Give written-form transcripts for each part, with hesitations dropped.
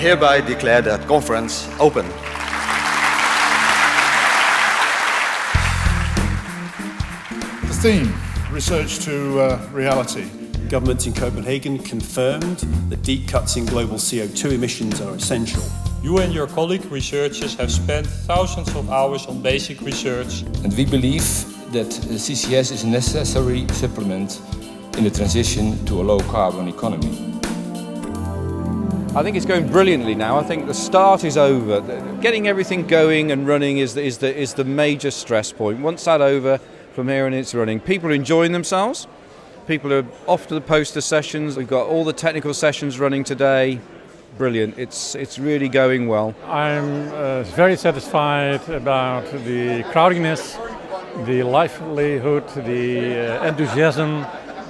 hereby declare that conference open. The theme, research to reality. Governments in Copenhagen confirmed that deep cuts in global CO2 emissions are essential. You and your colleague researchers have spent thousands of hours on basic research. And we believe that CCS is a necessary supplement in the transition to a low-carbon economy. I think it's going brilliantly now. I think the start is over. Getting everything going and running is the major stress point. Once that's over, from here and it's running. People are enjoying themselves. People are off to the poster sessions. We've got all the technical sessions running today. Brilliant. It's really going well. I'm very satisfied about the crowdiness, the livelihood, the enthusiasm,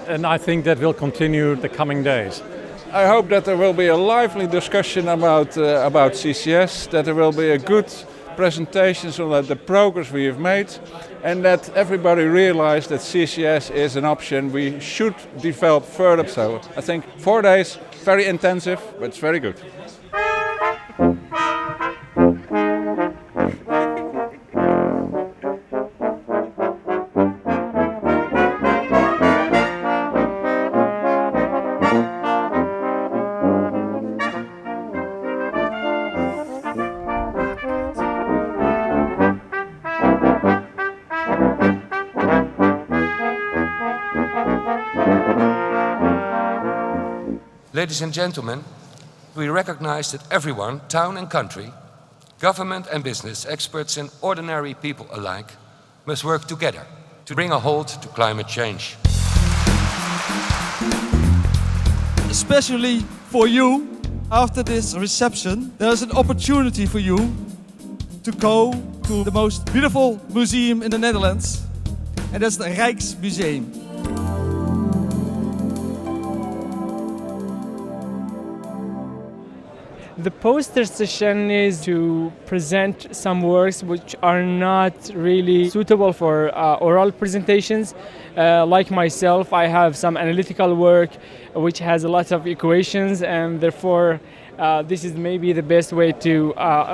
and I think that will continue the coming days. I hope that there will be a lively discussion about CCS, that there will be a good presentations on the progress we have made, and that everybody realizes that CCS is an option we should develop further. So I think 4 days, very intensive, but it's very good. Ladies and gentlemen, we recognize that everyone, town and country, government and business, experts and ordinary people alike, must work together to bring a halt to climate change. Especially for you, after this reception, there is an opportunity for you to go to the most beautiful museum in the Netherlands, and that's the Rijksmuseum. The poster session is to present some works which are not really suitable for oral presentations. Like myself, I have some analytical work which has a lot of equations, and therefore this is maybe the best way to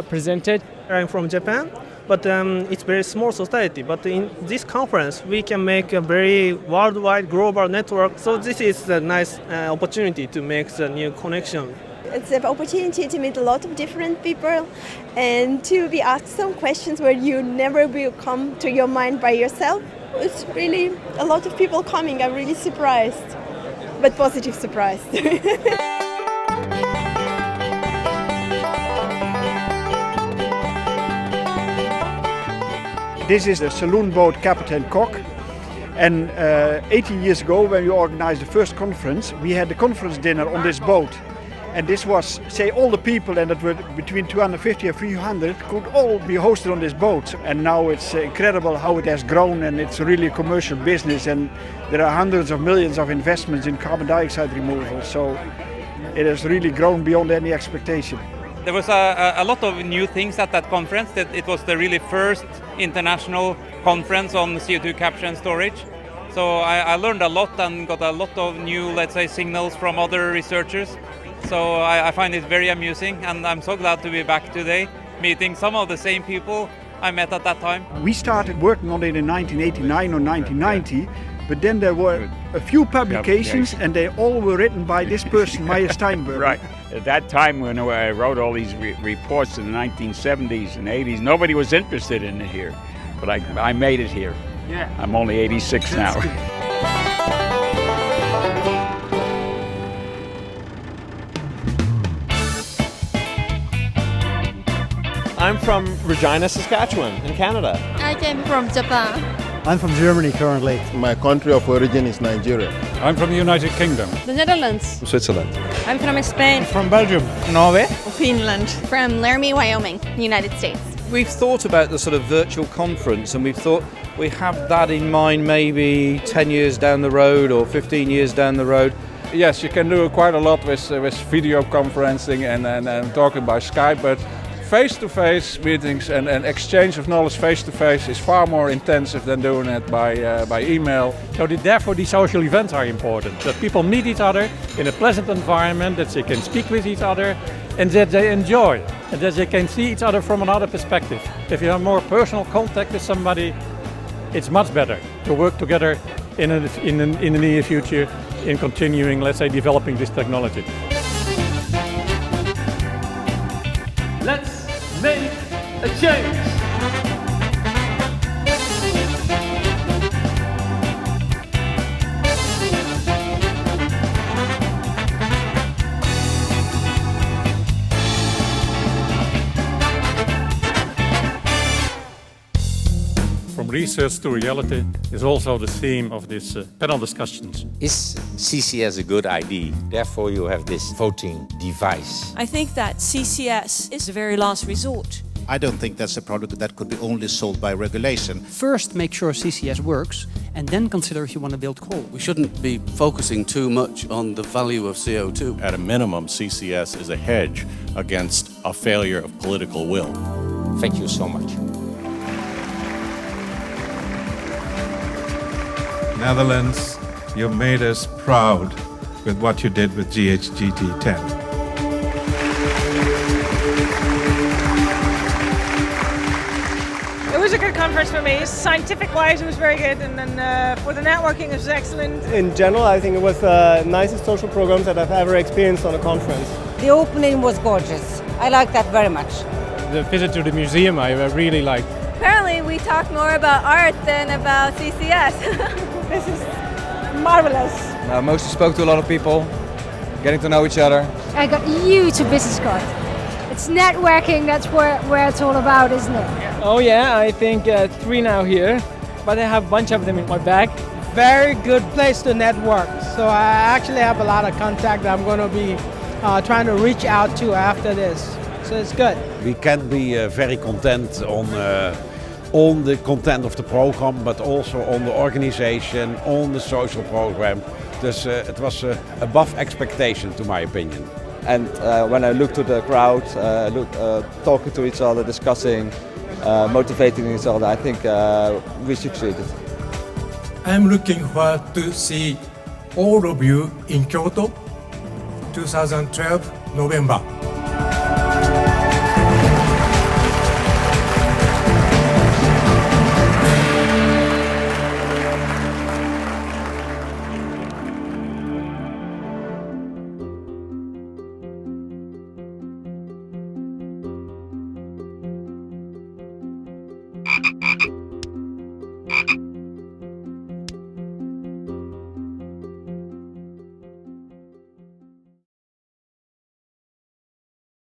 present it. I'm from Japan, but it's a very small society. But in this conference, we can make a very worldwide global network. So this is a nice opportunity to make the new connection. It's an opportunity to meet a lot of different people and to be asked some questions where you never will come to your mind by yourself. It's really a lot of people coming. I'm really surprised, but positive surprised. This is the saloon boat Captain Kok. And 18 years ago, when we organized the first conference, we had the conference dinner on this boat. And this was, say, all the people, and that were between 250 and 300, could all be hosted on this boat. And now it's incredible how it has grown, and it's really a commercial business, and there are hundreds of millions of investments in carbon dioxide removal. So it has really grown beyond any expectation. There was a lot of new things at that conference. That it was the really first international conference on CO2 capture and storage. So I learned a lot and got a lot of new, let's say, signals from other researchers. So I find it very amusing, and I'm so glad to be back today, meeting some of the same people I met at that time. We started working on it in 1989 or 1990, but then there were a few publications, and they all were written by this person, Meyer Steinberg. Right. At that time, when I wrote all these reports in the 1970s and 80s, nobody was interested in it here, but I made it here. Yeah. I'm only 86 now. I'm from Regina, Saskatchewan, in Canada. I came from Japan. I'm from Germany currently. My country of origin is Nigeria. I'm from the United Kingdom. The Netherlands. From Switzerland. I'm from Spain. From Belgium. Norway. Finland. From Laramie, Wyoming, United States. We've thought about the sort of virtual conference, and we've thought we have that in mind maybe 10 years down the road or 15 years down the road. Yes, you can do quite a lot with video conferencing and talking by Skype, but face-to-face meetings and exchange of knowledge face-to-face is far more intensive than doing it by email. So therefore these social events are important, that people meet each other in a pleasant environment, that they can speak with each other and that they enjoy, and that they can see each other from another perspective. If you have more personal contact with somebody, it's much better to work together in the near future in continuing, let's say, developing this technology. Let's make a change. From research to reality is also the theme of this panel discussions. Is CCS a good idea? Therefore you have this voting device. I think that CCS is the very last resort. I don't think that's a product that could be only sold by regulation. First, make sure CCS works, and then consider if you want to build coal. We shouldn't be focusing too much on the value of CO2. At a minimum, CCS is a hedge against a failure of political will. Thank you so much. Netherlands, you made us proud with what you did with GHGT10. It was a good conference for me. Scientific-wise, it was very good, and then for the networking, it was excellent. In general, I think it was the nicest social programs that I've ever experienced on a conference. The opening was gorgeous. I liked that very much. The visit to the museum I really liked. Apparently, we talk more about art than about CCS. This is marvelous. Mostly spoke to a lot of people, getting to know each other. I got huge business card. It's networking, that's where it's all about, isn't it? Oh yeah, I think 3 now here, but I have a bunch of them in my bag. Very good place to network. So I actually have a lot of contact that I'm going to be trying to reach out to after this. So it's good. We can be very content on the content of the program, but also on the organization, on the social program. Dus it was above expectation, to my opinion. And when I look to the crowd, talking to each other, discussing, motivating each other, I think we succeeded. I'm looking forward to see all of you in Kyoto, 2012 November.